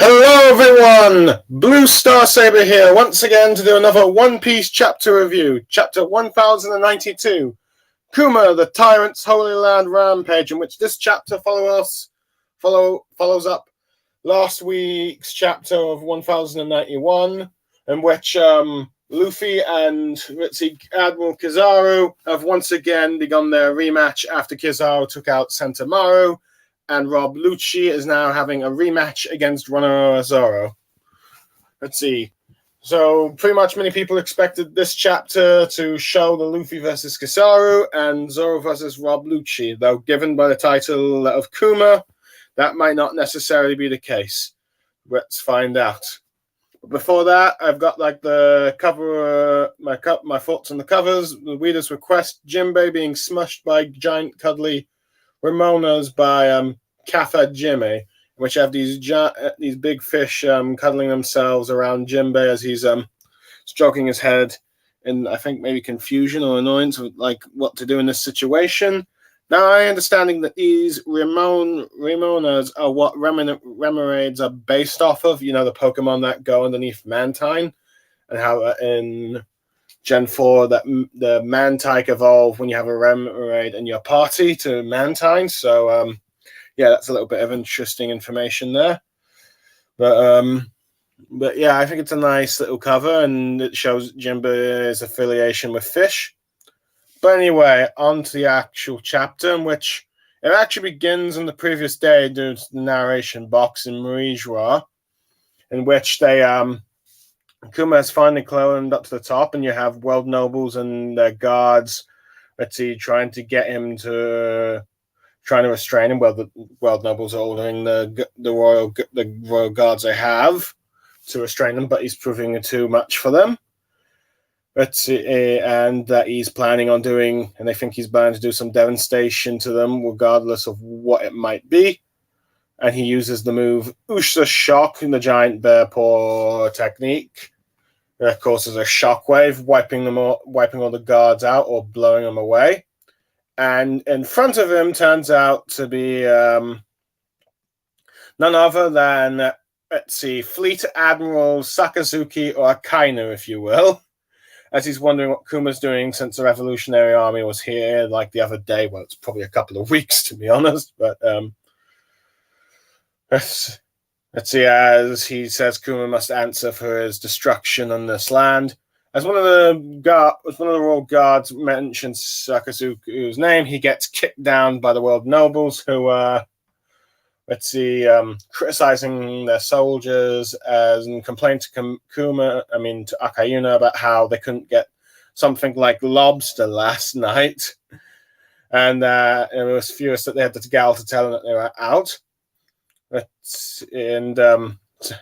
Hello everyone! Blue Star Saber here once again to do another One Piece chapter review. Chapter 1092. Kuma, the Tyrant's Holy Land Rampage, in which this chapter follows up last week's chapter of 1091, in which Luffy and Admiral Kizaru have once again begun their rematch after Kizaru took out Sentomaru. And Rob Lucci is now having a rematch against Ronoro Zoro. Let's see. So, pretty much many people expected this chapter to show the Luffy versus Kizaru and Zoro versus Rob Lucci, though given by the title of Kuma, that might not necessarily be the case. Let's find out. But before that, I've got the cover, my thoughts on the covers. The reader's request: Jinbei being smushed by giant cuddly Ramonas by Kafa Jimmy, which have these big fish cuddling themselves around Jinbei as he's stroking his head in, I think, maybe confusion or annoyance with what to do in this situation. Now, I understanding that these Ramonas are what Remoraid's are based off of, the Pokemon that go underneath Mantine, and how in Gen 4 that the Mantike evolve when you have a Remoraid in your party to Mantine. So, yeah, that's a little bit of interesting information there. But yeah, I think it's a nice little cover, and it shows Jinbei's affiliation with fish. But anyway, on to the actual chapter, in which it actually begins on the previous day due to the narration box in Marie-Joie, in which they Kuma has finally climbed up to the top, and you have world nobles and their guards, trying to restrain him. Well, the world nobles are ordering the royal guards they have to restrain him, but he's proving too much for them. And that he's planning on doing, and they think he's planning to do some devastation to them, regardless of what it might be. And he uses the move Usha Shock in the giant bear paw technique. That causes a shockwave, wiping all the guards out or blowing them away. And in front of him turns out to be none other than, Fleet Admiral Sakazuki, or Akainu, if you will, as he's wondering what Kuma's doing since the Revolutionary Army was here the other day. Well, it's probably a couple of weeks, to be honest, but let's see, as he says Kuma must answer for his destruction on this land. As one of the royal guards mentions Sakazuki's name, he gets kicked down by the world nobles who criticizing their soldiers and complain to to Akayuna about how they couldn't get something like lobster last night. And it was furious that they had to Gal to tell them that they were out.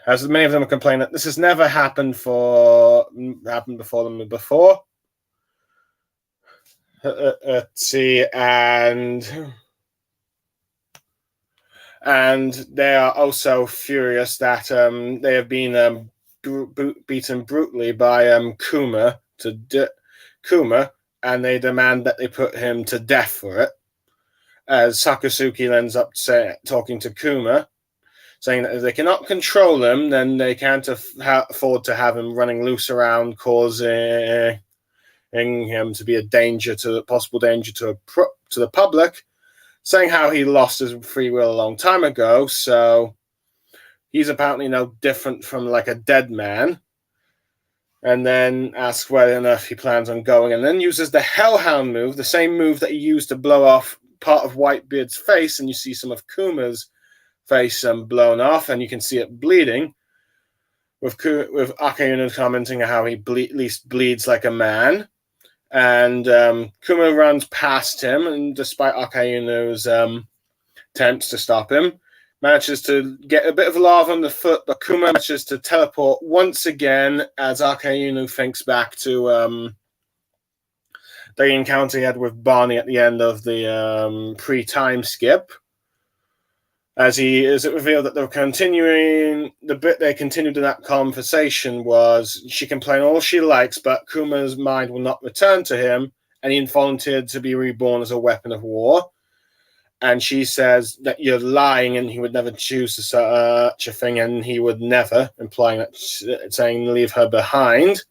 As many of them are complaining that this has never happened before them before. And they are also furious that they have been beaten brutally by Kuma, and they demand that they put him to death for it. As Sakazuki ends up talking to Kuma, saying that if they cannot control him, then they can't afford to have him running loose around, causing him to be a possible danger to the public, saying how he lost his free will a long time ago, so he's apparently no different from a dead man, and then asks whether or not he plans on going, and then uses the Hellhound move, the same move that he used to blow off part of Whitebeard's face, and you see some of Kuma's face blown off, and you can see it bleeding, with Akayuna commenting how he at least bleeds like a man. And Kuma runs past him, and despite Akayunu's attempts to stop him, manages to get a bit of lava on the foot, but Kuma manages to teleport once again as Akayunu thinks back to the encounter he had with Barney at the end of the pre-time skip. As it revealed that the bit they continued in that conversation was she can play all she likes, but Kuma's mind will not return to him, and he volunteered to be reborn as a weapon of war. And she says that you're lying and he would never choose such a thing, and he would never, implying that, saying leave her behind.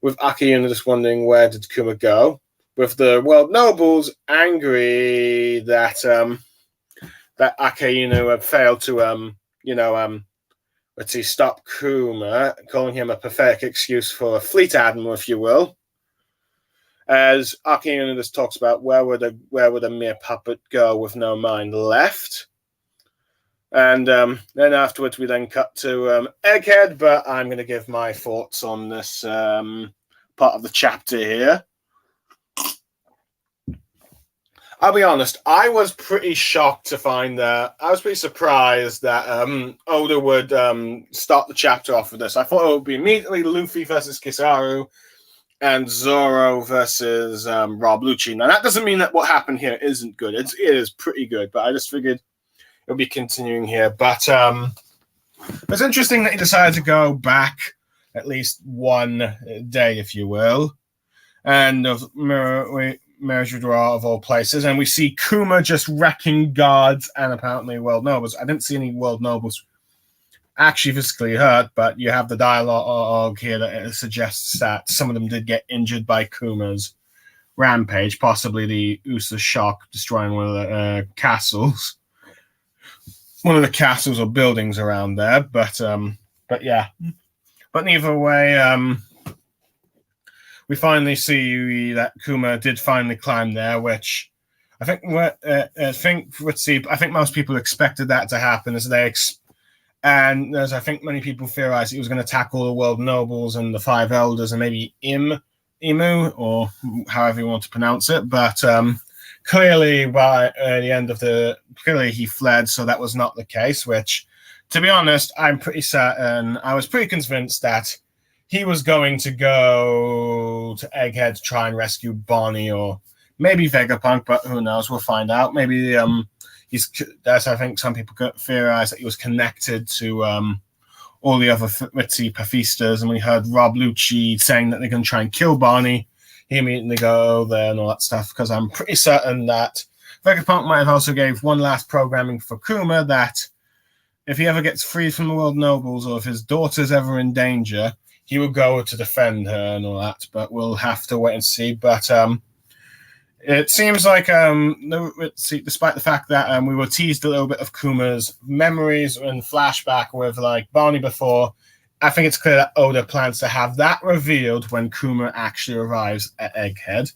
With Akiyuna just wondering where did Kuma go. With the world nobles angry that that Akiyuna had failed to stop Kuma, calling him a pathetic excuse for a fleet admiral, if you will. As Akiyuna just talks about where would a mere puppet go with no mind left. And then afterwards we then cut to Egghead, but I'm going to give my thoughts on this part of the chapter here. I'll be honest, I was pretty shocked to find that. I was pretty surprised that Oda would start the chapter off with this. I thought it would be immediately Luffy versus Kizaru and Zoro versus Rob Lucci. Now, that doesn't mean that what happened here isn't good. It is pretty good, but I just figured it would be continuing here. But it's interesting that he decided to go back at least one day, if you will, and of Meridra of all places, and we see Kuma just wrecking guards and apparently world nobles. I didn't see any world nobles actually physically hurt, but you have the dialogue here that suggests that some of them did get injured by Kuma's rampage, possibly the Usa shock destroying one of the castles. One of the castles or buildings around there, but yeah. But either way, we finally see that Kuma did finally climb there, which I think most people expected that to happen, as I think many people theorized he was going to tackle the world nobles and the five elders and maybe Imu, or however you want to pronounce it. But clearly, by the end of clearly he fled, so that was not the case. Which, to be honest, I'm pretty certain. I was pretty convinced that he was going to go to Egghead to try and rescue Bonnie, or maybe Vegapunk, but who knows? We'll find out. Maybe I think some people could theorize that he was connected to all the other Ritzy Pafistas, and we heard Rob Lucci saying that they're going to try and kill Bonnie. He immediately go there and all that stuff, because I'm pretty certain that Vegapunk might have also gave one last programming for Kuma that if he ever gets freed from the world nobles, or if his daughter's ever in danger, he will go to defend her and all that. But we'll have to wait and see. But it seems like, despite the fact that we were teased a little bit of Kuma's memories and flashback with like Barney before, I think it's clear that Oda plans to have that revealed when Kuma actually arrives at Egghead.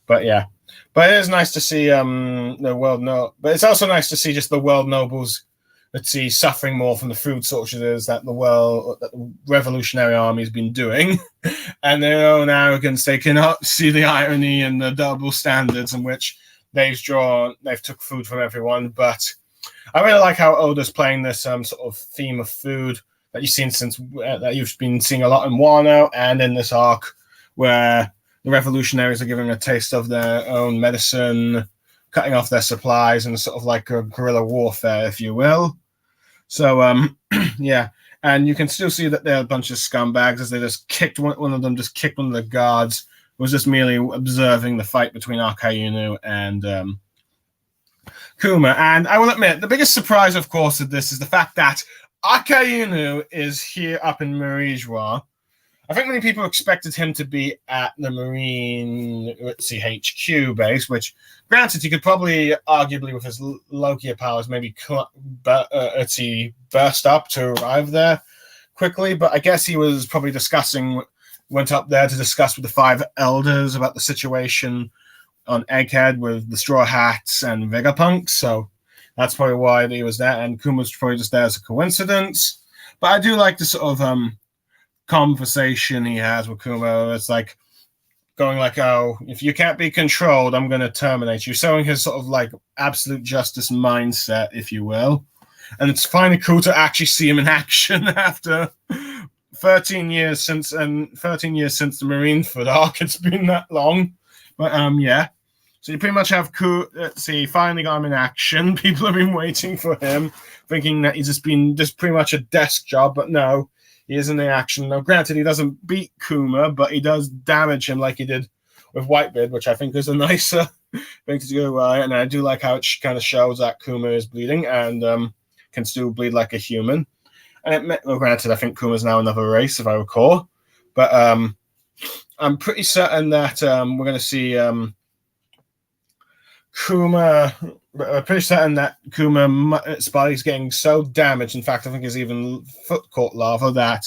But yeah, but it is nice to see but it's also nice to see just the world nobles, suffering more from the food shortages that the Revolutionary Army has been doing, and their own arrogance. They cannot see the irony and the double standards in which they've took food from everyone. But I really like how Oda's playing this sort of theme of food that you've been seeing a lot in Wano and in this arc, where the revolutionaries are giving a taste of their own medicine, cutting off their supplies, and sort of like a guerrilla warfare, if you will. So, yeah, and you can still see that they're a bunch of scumbags, as they just kicked one of the guards, who was just merely observing the fight between Akainu and Kuma. And I will admit, the biggest surprise, of course, of this is the fact that Akainu is here up in Meridra. I think many people expected him to be at the Marine HQ base, which, granted, he could probably, arguably, with his Lokia powers, maybe burst up to arrive there quickly. But I guess he was probably went up there to discuss with the five elders about the situation on Egghead with the Straw Hats and Vegapunk. So that's probably why he was there. And Kuma's probably just there as a coincidence. But I do like the sort of conversation he has with Kuma. It's like going like, oh, if you can't be controlled, I'm going to terminate you. Showing his sort of like absolute justice mindset, if you will. And it's finally cool to actually see him in action after 13 years since the Marineford arc. It's been that long. But yeah. So you pretty much have finally got him in action. People have been waiting for him, thinking that he's just pretty much a desk job, but no. He is in the action. Now, granted, he doesn't beat Kuma, but he does damage him like he did with Whitebeard, which I think is a nicer thing to do. And I do like how it kind of shows that Kuma is bleeding and can still bleed like a human. And granted, I think Kuma's now another race, if I recall. But I'm pretty certain that we're going to see Kuma. I'm pretty certain that its body's getting so damaged. In fact, I think it's even foot caught lava that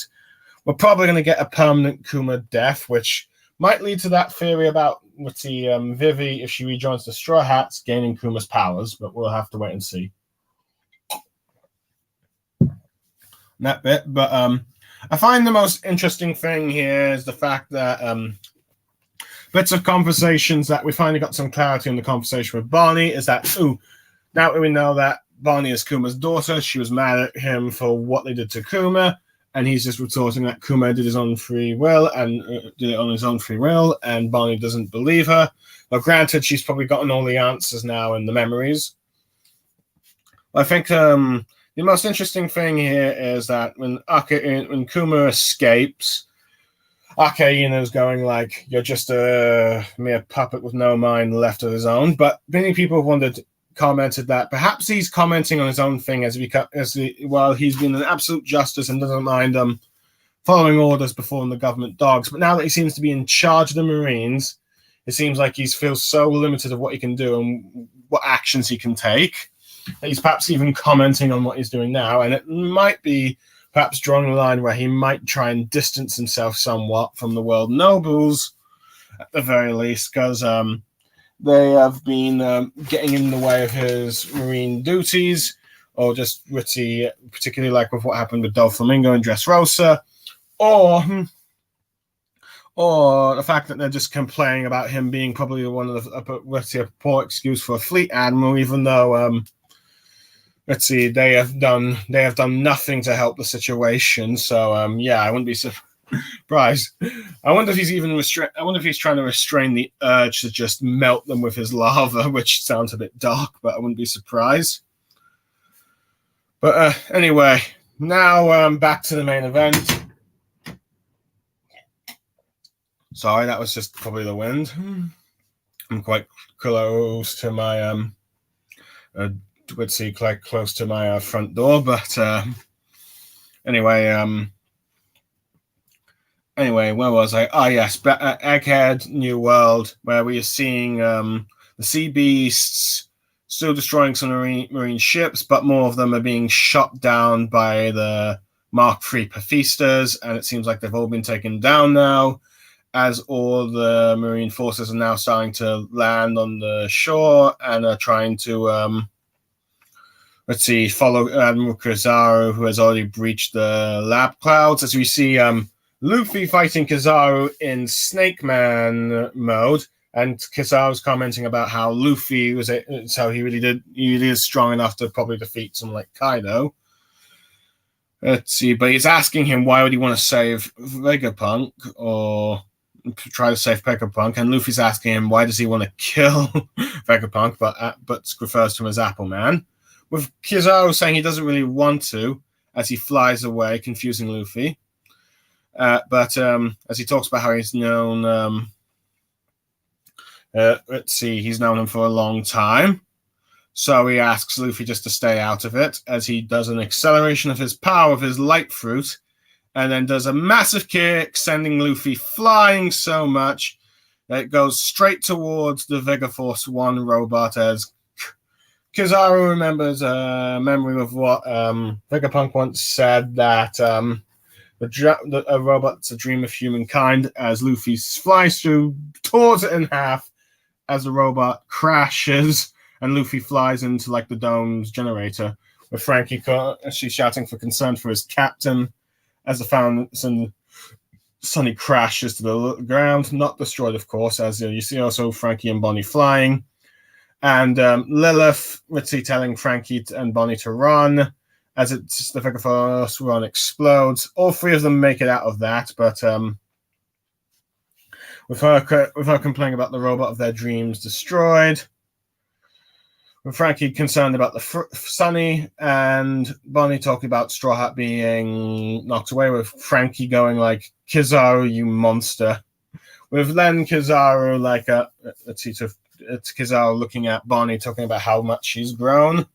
we're probably going to get a permanent Kuma death, which might lead to that theory about Vivi, if she rejoins the Straw Hats, gaining Kuma's powers. But we'll have to wait and see. That bit, but I find the most interesting thing here is the fact that bits of conversations that we finally got some clarity on the conversation with Bonnie is that now that we know that Bonnie is Kuma's daughter, she was mad at him for what they did to Kuma, and he's just retorting that Kuma did his own free will and did it on his own free will, and Bonnie doesn't believe her. But granted, she's probably gotten all the answers now in the memories. I think the most interesting thing here is that when Kuma escapes, Akaino's going like, "You're just a mere puppet with no mind left of his own." But many people have commented that perhaps he's commenting on his own thing while he's been an absolute justice and doesn't mind following orders before the government dogs. But now that he seems to be in charge of the Marines, it seems like he feels so limited of what he can do and what actions he can take. He's perhaps even commenting on what he's doing now, and it might be perhaps drawing a line where he might try and distance himself somewhat from the world nobles, at the very least, because they have been getting in the way of his marine duties, or just particularly like with what happened with Doflamingo and Dressrosa, or the fact that they're just complaining about him being probably one of a poor excuse for a fleet admiral, even though they have done nothing to help the situation. So I wouldn't be surprised. I wonder if he's trying to restrain the urge to just melt them with his lava, which sounds a bit dark, but I wouldn't be surprised. But anyway, now back to the main event. Sorry, that was just probably the wind. I'm quite close to my quite close to my front door, but anyway, where was I? Yes, Egghead New World, where we are seeing the sea beasts still destroying some marine ships, but more of them are being shot down by the Mark III Pafistas, and it seems like they've all been taken down now, as all the marine forces are now starting to land on the shore and are trying to follow Admiral Kizaru, who has already breached the lab clouds, as we see Luffy fighting Kizaru in Snake Man mode, and Kizaru's commenting about how Luffy he is strong enough to probably defeat someone like Kaido. But he's asking him why would he want to save Vegapunk or try to save Vegapunk, and Luffy's asking him why does he want to kill Vegapunk, but refers to him as Apple Man, with Kizaru saying he doesn't really want to, as he flies away, confusing Luffy. But as he talks about how he's known, he's known him for a long time. So he asks Luffy just to stay out of it, as he does an acceleration of his power of his light fruit, and then does a massive kick, sending Luffy flying so much that it goes straight towards the Vegaforce 1 robot, as Kizaru remembers a memory of what Vegapunk once said, that a robot's a dream of humankind, as Luffy flies through, tears it in half as the robot crashes, and Luffy flies into like the dome's generator, with Frankie she's shouting for concern for his captain, as the Fountain Sunny crashes to the ground, not destroyed, of course, as you see also Frankie and Bonnie flying. And Lilith, telling Frankie and Bonnie to run, as the Vegaforce 1 explodes. All three of them make it out of that, but with her complaining about the robot of their dreams destroyed, with Frankie concerned about the Sunny, and Bonnie talking about Straw Hat being knocked away, with Frankie going like, "Kizaru, you monster." With Len Kizaru like it's Kizaru looking at Bonnie, talking about how much she's grown.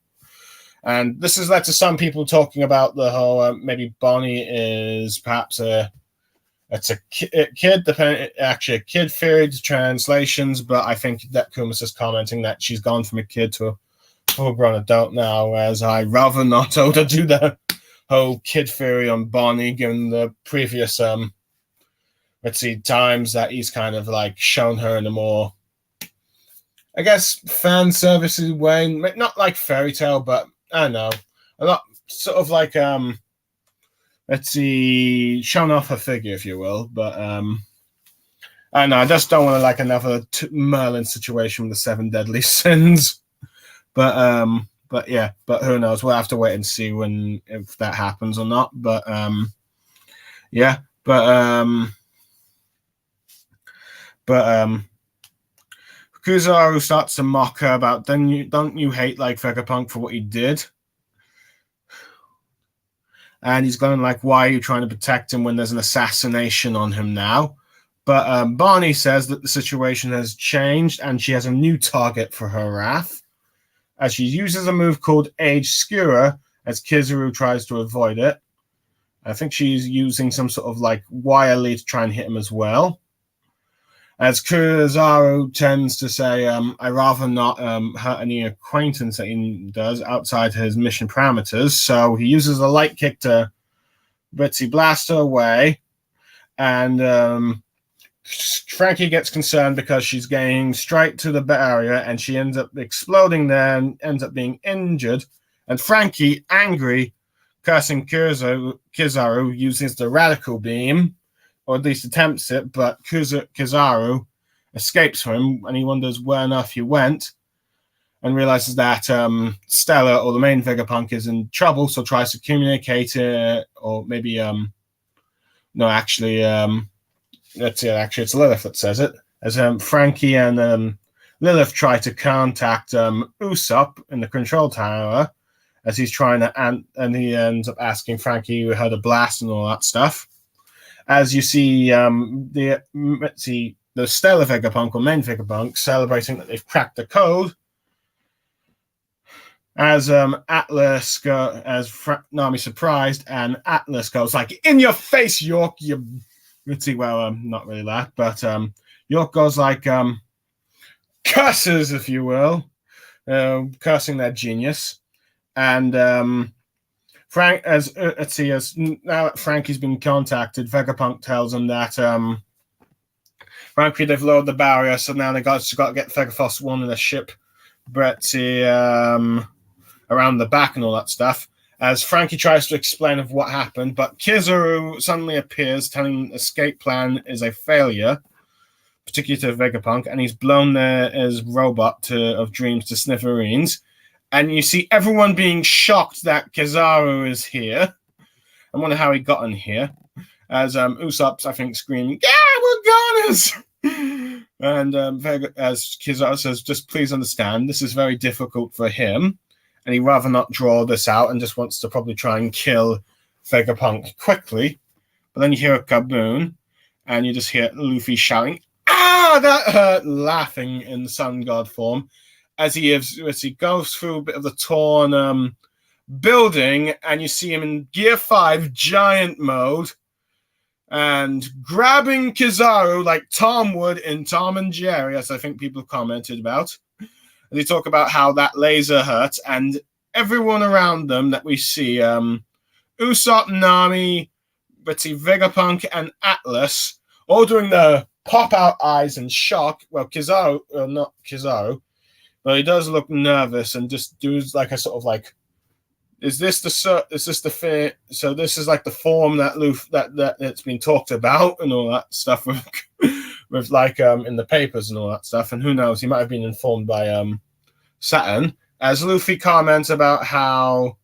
And this has led to some people talking about the whole maybe Bonnie is perhaps a kid, actually a kid theory translations, but I think that Kuma's is commenting that she's gone from a kid to a full-grown adult now, whereas I rather not Oda do the whole kid theory on Bonnie, given the previous times that he's kind of like shown her in a more, I guess, fan services way, not like fairy tale, but I don't know, a lot sort of like shown off her figure, if you will. But I don't know, I just don't want to like another Merlin situation with the 7 deadly sins. But yeah, but who knows? We'll have to wait and see if that happens or not. But yeah, but Kizaru starts to mock her about, don't you hate like Vegapunk for what he did? And he's going like, why are you trying to protect him when there's an assassination on him now? But Bonnie says that the situation has changed and she has a new target for her wrath, as she uses a move called Age Skewer as Kizaru tries to avoid it. I think she's using some sort of like wire lead to try and hit him as well. As Kizaru tends to say, I rather not hurt any acquaintance that he does outside his mission parameters. So he uses a light kick to blast her away. And Frankie gets concerned because she's getting straight to the barrier and she ends up exploding there and ends up being injured. And Frankie, angry, cursing Kizaru, uses the radical beam, or at least attempts it, but Kizaru escapes from him, and he wonders where on earth he went, and realizes that Stella, or the main Vegapunk, is in trouble, so tries to communicate it, or maybe, let's see, actually, it's Lilith that says it, as Frankie and Lilith try to contact Usopp in the control tower, as he's trying to, and he ends up asking Frankie who heard a blast and all that stuff. As you see, the Stella Vegapunk, or main Vegapunk, celebrating that they've cracked the code. As Atlas Nami surprised, and Atlas goes like, "In your face, York!" Not really that, but York goes like, curses, if you will, cursing their genius, and Frank, as now that Frankie's been contacted, Vegapunk tells him that Frankly, they've lowered the barrier, so now they've got to get Vegaforce 1 in the ship, Bretzi, around the back and all that stuff. As Frankie tries to explain of what happened, but Kizaru suddenly appears, telling the escape plan is a failure, particularly to Vegapunk, and he's blown his robot of dreams to smithereens. And you see everyone being shocked that Kizaru is here. I wonder how he got in here. As Usopp's, I think, screaming, "Yeah, we're goners!" And as Kizaru says, just please understand, this is very difficult for him. And he'd rather not draw this out and just wants to probably try and kill Vegapunk quickly. But then you hear a kaboom, and you just hear Luffy shouting, "Ah, that hurt!" laughing in Sun God form. As he goes through a bit of the torn building, and you see him in Gear 5 giant mode, and grabbing Kizaru like Tom would in Tom and Jerry, as I think people commented about. And they talk about how that laser hurt, and everyone around them that we see, Usopp, Nami, Vegapunk, and Atlas, all doing the pop-out eyes in shock. Well, Kizaru, not Kizaru, but he does look nervous and just does like a sort of like, is this the fear? So this is like the form that it's been talked about and all that stuff with like in the papers and all that stuff. And who knows, he might have been informed by Saturn. As Luffy comments about how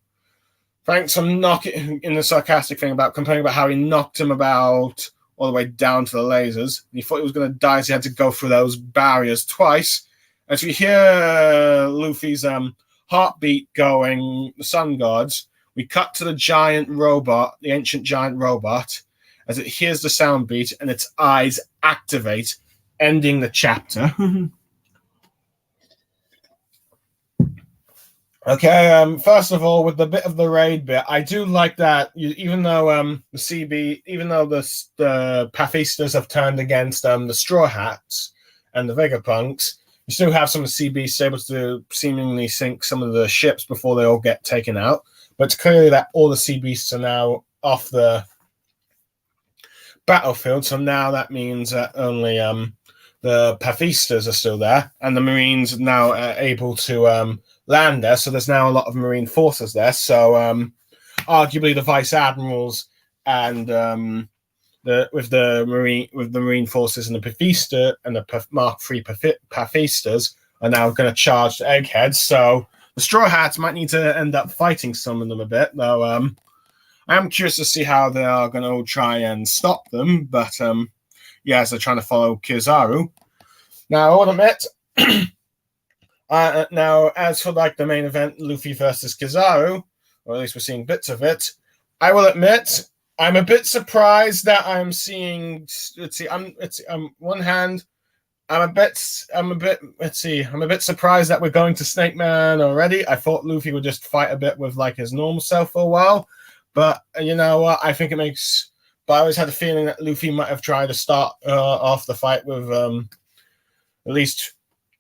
Frank's knocking in the sarcastic thing about complaining about how he knocked him about all the way down to the lasers. He thought he was going to die, so he had to go through those barriers twice. As we hear Luffy's heartbeat going, the sun gods, we cut to the giant robot, the ancient giant robot, as it hears the sound beat and its eyes activate, ending the chapter. Okay, first of all, with the bit of the raid bit, I do like that. Even though the CB, even though the Pathistas have turned against the Straw Hats and the Vegapunks, you still have some of the CBs able to seemingly sink some of the ships before they all get taken out. But it's clear that all the CBs are now off the battlefield, so now that means that only the Pathistas are still there, and the Marines now are able to land there. So there's now a lot of Marine forces there. So arguably the vice admirals and with the Marine forces and the Pathista and the Mark III Pathistas are now going to charge the Eggheads. So the Straw Hats might need to end up fighting some of them a bit, though. I am curious to see how they are going to try and stop them, but yeah, as they're trying to follow Kizaru. Now, I will admit, now as for like the main event, Luffy versus Kizaru, or at least we're seeing bits of it, I will admit I'm a bit surprised that I'm seeing. One hand, I'm a bit surprised that we're going to Snake Man already. I thought Luffy would just fight a bit with like his normal self for a while. But you know what? I think it makes. But I always had a feeling that Luffy might have tried to start off the fight with. At least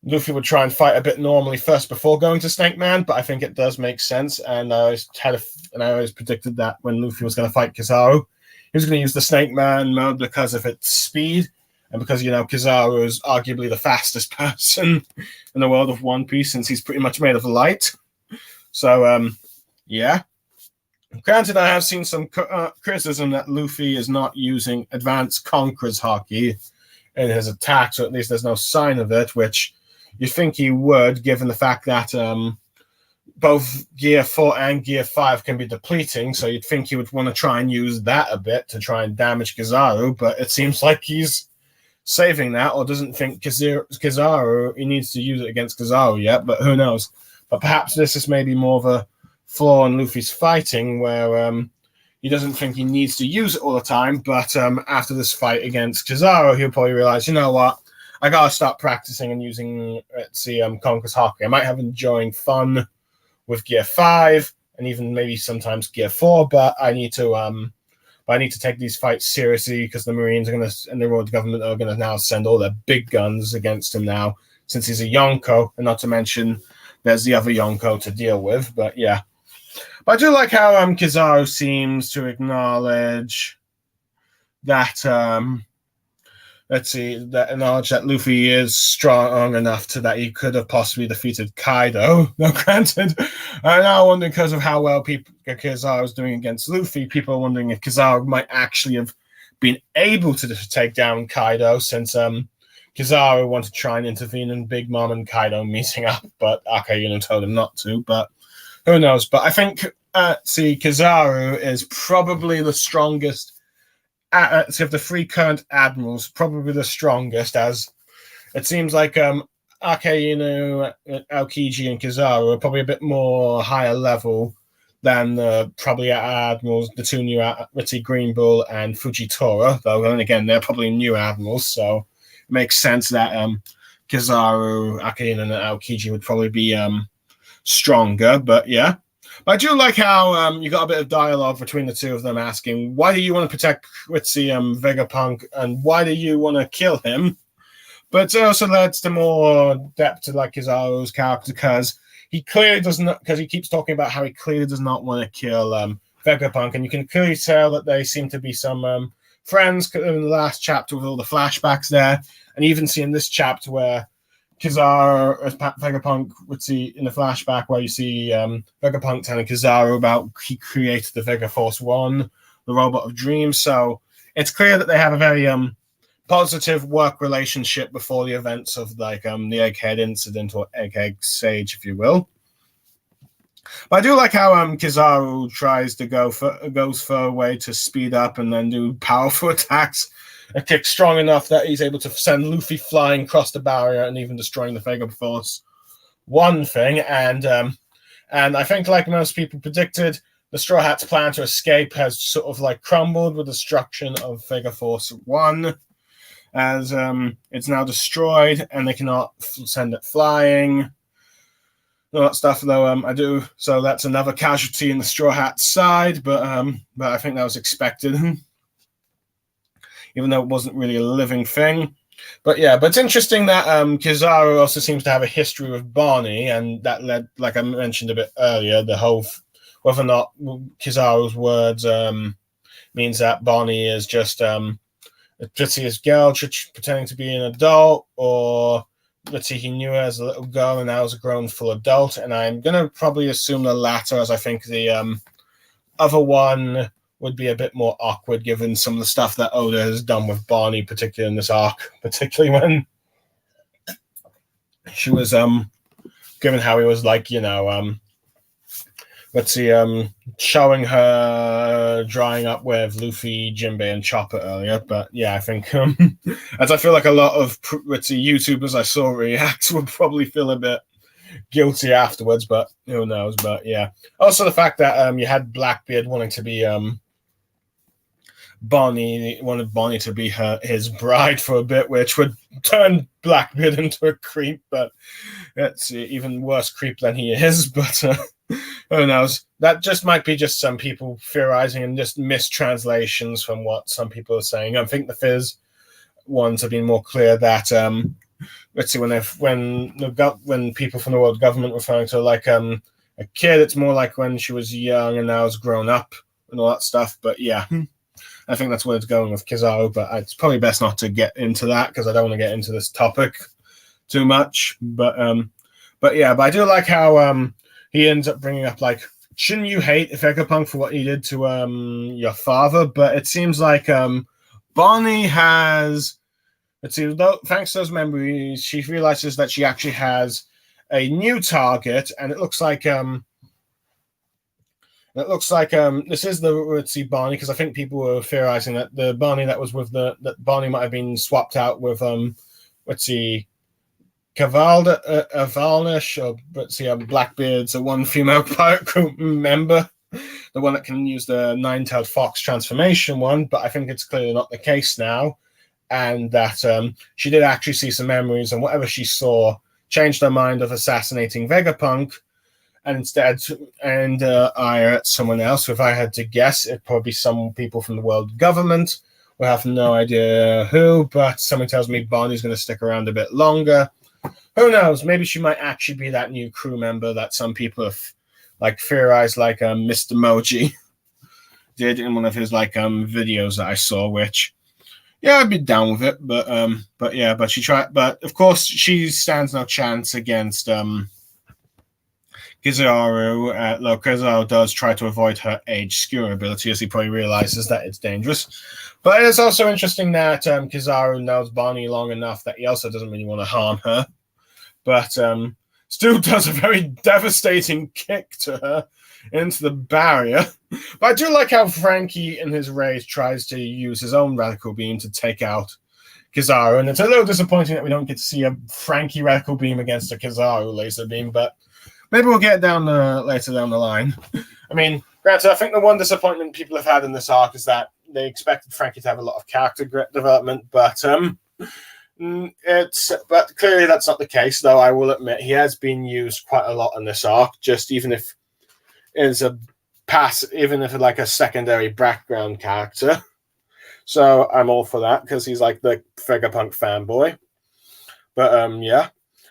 Luffy would try and fight a bit normally first before going to Snake Man. But I think it does make sense, and I always predicted that when Luffy was going to fight Kizaru, he was going to use the Snake Man mode because of its speed, and because Kizaru is arguably the fastest person in the world of One Piece, since he's pretty much made of light. So yeah. Granted, I have seen some criticism that Luffy is not using Advanced Conqueror's Haki in his attacks, or at least there's no sign of it, which you think he would, given the fact that both Gear 4 and Gear 5 can be depleting, so you'd think he would want to try and use that a bit to try and damage Kizaru, but it seems like he's saving that, or doesn't think Kizaru, he needs to use it against Kizaru yet, but who knows. But perhaps this is maybe more of a flaw in Luffy's fighting, where he doesn't think he needs to use it all the time, but after this fight against Kizaru, he'll probably realize, you know what, I gotta start practicing and using, Conqueror's Haki. I might have enjoying fun with Gear 5, and even maybe sometimes Gear 4, but I need to take these fights seriously, because the Marines are and the Royal Government are gonna now send all their big guns against him now, since he's a Yonko, and not to mention there's the other Yonko to deal with, but yeah. But I do like how Kizaru seems to acknowledge that that Luffy is strong enough that he could have possibly defeated Kaido. Now, granted, I'm now wondering, because of how well Kizaru is doing against Luffy, people are wondering if Kizaru might actually have been able to take down Kaido, since Kizaru wanted to try and intervene in Big Mom and Kaido meeting up, but Akainu told him not to, but who knows? But I think, Kizaru is probably the strongest, of the three current admirals, probably the strongest, as it seems like Akainu, Aokiji, and Kizaru are probably a bit more higher level than probably admirals, the two new Ritzy Green Bull and Fujitora, though, and again, they're probably new admirals, so it makes sense that Kizaru, Akainu, and Aokiji would probably be stronger, but yeah. But I do like how you got a bit of dialogue between the two of them, asking, why do you want to protect Ritzy Vegapunk, and why do you want to kill him? But it also leads to more depth to like Kizaru's character, because he clearly does not, because he keeps talking about how he clearly does not want to kill Vegapunk, and you can clearly tell that they seem to be some friends in the last chapter with all the flashbacks there, and even see in this chapter where Kizaru, Vegapunk, would see in the flashback where you see Vegapunk telling Kizaru about he created the Vega Force One, the robot of dreams. So it's clear that they have a very positive work relationship before the events of like the Egghead incident, or Egghead Sage, if you will. But I do like how Kizaru tries to goes for a way to speed up and then do powerful attacks. A kick strong enough that he's able to send Luffy flying across the barrier and even destroying the Vega Force One thing. And I think, like most people predicted, the Straw Hats' plan to escape has sort of like crumbled with the destruction of Vega Force One, as it's now destroyed and they cannot send it flying. all that stuff. Though I do, so that's another casualty in the Straw Hat side, but I think that was expected, even though it wasn't really a living thing. But yeah, but it's interesting that Kizaru also seems to have a history with Barney, and that led, like I mentioned a bit earlier, the whole whether or not Kizaru's words means that Barney is just a prettiest girl pretending to be an adult, or let's see, he knew her as a little girl and now is a grown full adult. And I'm gonna probably assume the latter, as I think the other one would be a bit more awkward given some of the stuff that Oda has done with Barney, particularly in this arc, particularly when she was given how he was like, let's see, showing her drying up with Luffy, Jinbei, and Chopper earlier. But yeah, I think as I feel like a lot of let's see, YouTubers I saw react would probably feel a bit guilty afterwards, but who knows. But yeah, also the fact that you had Blackbeard wanting to be Barney, wanted Barney to be his bride for a bit, which would turn Blackbeard into a creep, but it's even worse creep than he is. But who knows? That just might be just some people theorizing and just mistranslations from what some people are saying. I think the Fizz ones have been more clear that let's see, when people from the world government referring to like a kid, it's more like when she was young and now has grown up and all that stuff. But yeah, I think that's where it's going with Kizaru, but it's probably best not to get into that because I don't want to get into this topic too much. But yeah, but I do like how he ends up bringing up like, shouldn't you hate Vegapunk for what he did to your father? But it seems like Barney has, let's see, thanks to those memories, she realizes that she actually has a new target, and it looks like this is the, let's see, Barney, because I think people were theorizing that the Barney that was with that Barney might have been swapped out with let's see, Kavalnish, or let's see, Blackbeard's a one female pirate group member, the one that can use the nine-tailed fox transformation one. But I think it's clearly not the case now, and that she did actually see some memories, and whatever she saw changed her mind of assassinating Vegapunk. And instead, ire at someone else. If I had to guess, it'd probably be some people from the world government. We have no idea who, but something tells me Barney's going to stick around a bit longer. Who knows? Maybe she might actually be that new crew member that some people have like theorized, like Mr. Moji did in one of his like videos that I saw. Which, yeah, I'd be down with it. But yeah, but she tried. But of course, she stands no chance against Kizaru, though Kizaru does try to avoid her age skewer ability, as he probably realizes that it's dangerous. But it's also interesting that Kizaru knows Barney long enough that he also doesn't really want to harm her, but still does a very devastating kick to her into the barrier. But I do like how Franky, in his rage, tries to use his own Radical Beam to take out Kizaru, and it's a little disappointing that we don't get to see a Franky Radical Beam against a Kizaru Laser Beam, but maybe we'll get down later down the line. I mean, granted, I think the one disappointment people have had in this arc is that they expected Franky to have a lot of character development, but but clearly that's not the case. Though I will admit he has been used quite a lot in this arc. Just even if it's even if like a secondary background character. So I'm all for that because he's like the Vegapunk fanboy. But yeah,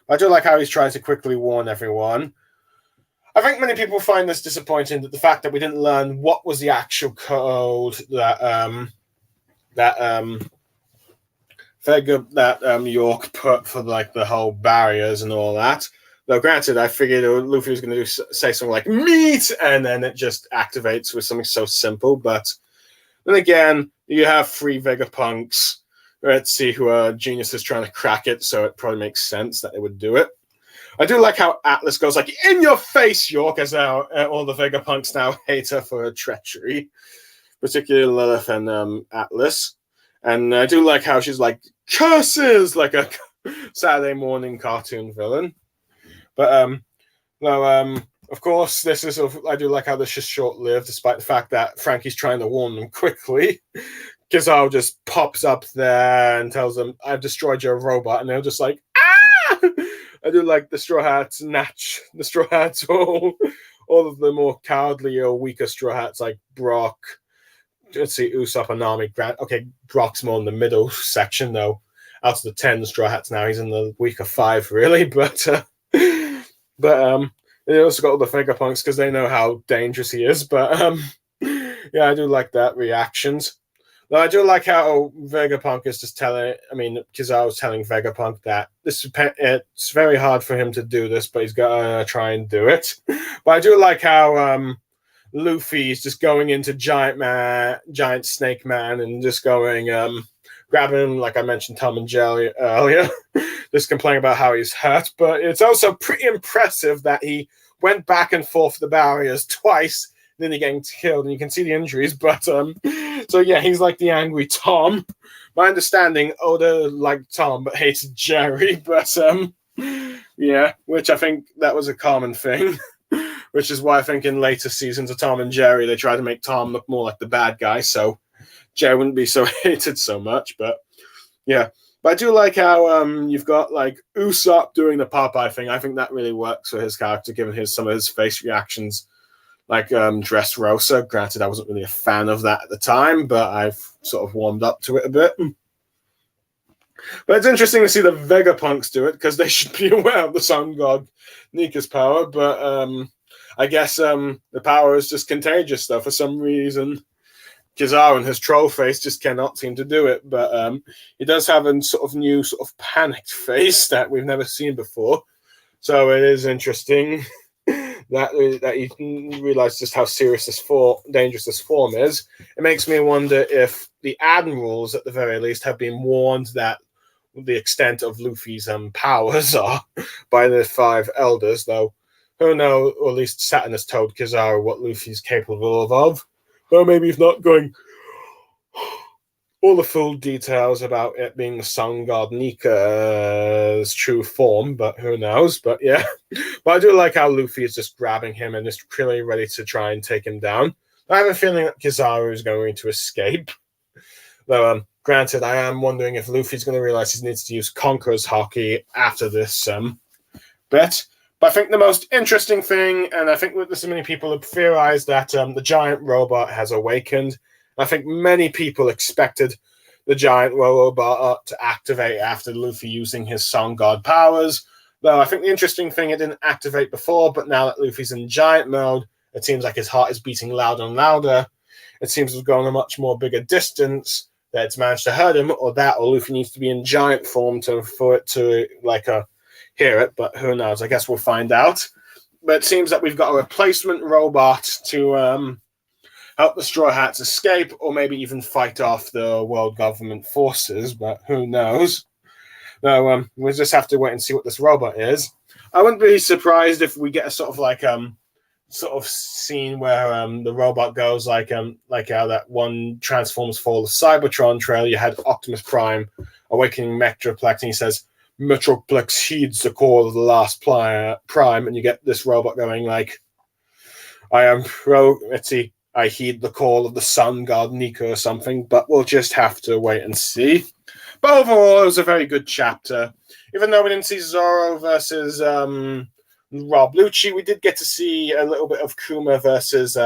I do like how he's trying to quickly warn everyone. I think many people find this disappointing, that the fact that we didn't learn what was the actual code that York put for like the whole barriers and all that. Though granted, I figured Luffy was going to say something like "meat," and then it just activates with something so simple. But then again, you have 3 Vegapunks, let's see, who are geniuses trying to crack it, so it probably makes sense that they would do it. I do like how Atlas goes like, "In your face, York," as now all the Vegapunks now hate her for her treachery, particularly Lilith and Atlas. And I do like how she's like, "Curses!" like a Saturday morning cartoon villain. But of course, this is. I do like how this is short-lived, despite the fact that Franky's trying to warn them quickly. Kizaru just pops up there and tells them, "I've destroyed your robot," and they're just like, "Ah!" I do like the Straw Hats the Straw Hats, all of the more cowardly or weaker Straw Hats like Brock. Let's see, Usopp and Nami. Grant. Okay, Brock's more in the middle section though. Out of the 10 Straw Hats now, he's in the weaker 5 really. But they also got all the Vegapunks because they know how dangerous he is. But yeah, I do like that reactions. Though I do like how Vegapunk is just Kizaru's telling Vegapunk that it's very hard for him to do this, but he's got to try and do it. But I do like how Luffy is just going into Giant Snake Man, and just going, grabbing him, like I mentioned Tom and Jerry earlier, just complaining about how he's hurt. But it's also pretty impressive that he went back and forth the barriers twice, nearly getting killed, and you can see the injuries. But so yeah, he's like the angry Tom. My understanding, Oda liked Tom but hated Jerry. But yeah, which I think that was a common thing. Which is why I think in later seasons of Tom and Jerry, they try to make Tom look more like the bad guy, so Jerry wouldn't be so hated so much. But yeah, but I do like how you've got like Usopp doing the Popeye thing. I think that really works for his character, given some of his face reactions, like Dressrosa. Granted, I wasn't really a fan of that at the time, but I've sort of warmed up to it a bit. But it's interesting to see the Vegapunks do it, because they should be aware of the Sun God Nika's power. But I guess the power is just contagious, though, for some reason. Kizaru and his troll face just cannot seem to do it. But he does have a sort of new sort of panicked face that we've never seen before. So it is interesting that he realized just how serious dangerous this form is. It makes me wonder if the admirals, at the very least, have been warned that the extent of Luffy's powers are by the 5 elders, though who knows, or at least Saturn has told Kizaru what Luffy's capable of. Though maybe he's not going all the full details about it being the Sun God Nika's true form, but who knows? But yeah, but I do like how Luffy is just grabbing him and is clearly ready to try and take him down. I have a feeling that Kizaru is going to escape. Though, granted, I am wondering if Luffy's going to realize he needs to use Conqueror's Haki after this bit. But I think the most interesting thing, and I think with so many people have theorized that the giant robot has awakened. I think many people expected the giant robot to activate after Luffy using his Sun God powers. Though I think the interesting thing, it didn't activate before, but now that Luffy's in giant mode, it seems like his heart is beating louder and louder. It seems to have gone a much more bigger distance, that it's managed to hurt him, or Luffy needs to be in giant form for it to hear it, but who knows? I guess we'll find out. But it seems that we've got a replacement robot to help the Straw Hats escape, or maybe even fight off the world government forces, but who knows? So we'll just have to wait and see what this robot is. I wouldn't be surprised if we get a sort of scene where the robot goes like how that one Transformers Fall of Cybertron trailer, you had Optimus Prime awakening Metroplex, and he says, Metroplex heeds the call of the last Prime, and you get this robot going like, I heed the call of the Sun God Nika or something, but we'll just have to wait and see. But overall, it was a very good chapter. Even though we didn't see Zoro versus Rob Lucci, we did get to see a little bit of Kuma versus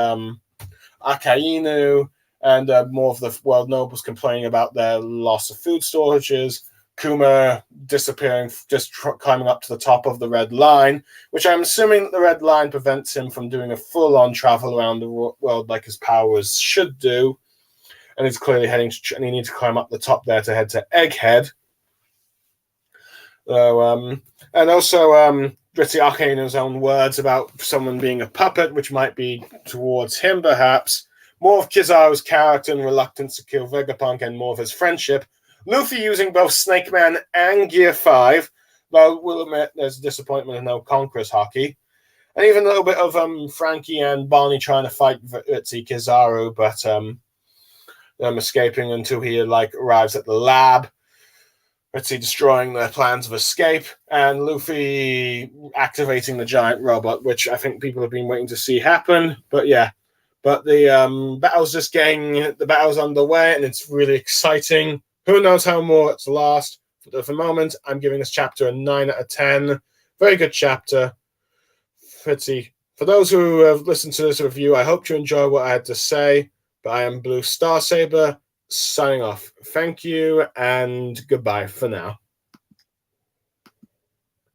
Akainu, and more of the world nobles complaining about their loss of food storages. Kuma disappearing, just climbing up to the top of the red line, which I'm assuming the red line prevents him from doing a full-on travel around the world like his powers should do. And he's clearly and he needs to climb up the top there to head to Egghead. And also, Ritzy Akainu's own words about someone being a puppet, which might be towards him, perhaps. More of Kizaru's character and reluctance to kill Vegapunk, and more of his friendship. Luffy using both Snake Man and Gear 5, though we'll admit there's disappointment in no Conqueror's Haki. And even a little bit of Frankie and Barney trying to fight Ritzy Kizaru, but them escaping until he arrives at the lab. Ritzy destroying their plans of escape, and Luffy activating the giant robot, which I think people have been waiting to see happen. But yeah, but the battle's underway, and it's really exciting. Who knows how more it's last? For the moment, I'm giving this chapter a 9 out of 10 Very good chapter. Pretty. For those who have listened to this review, I hope you enjoy what I had to say. But I am Blue Star Saber, signing off. Thank you and goodbye for now.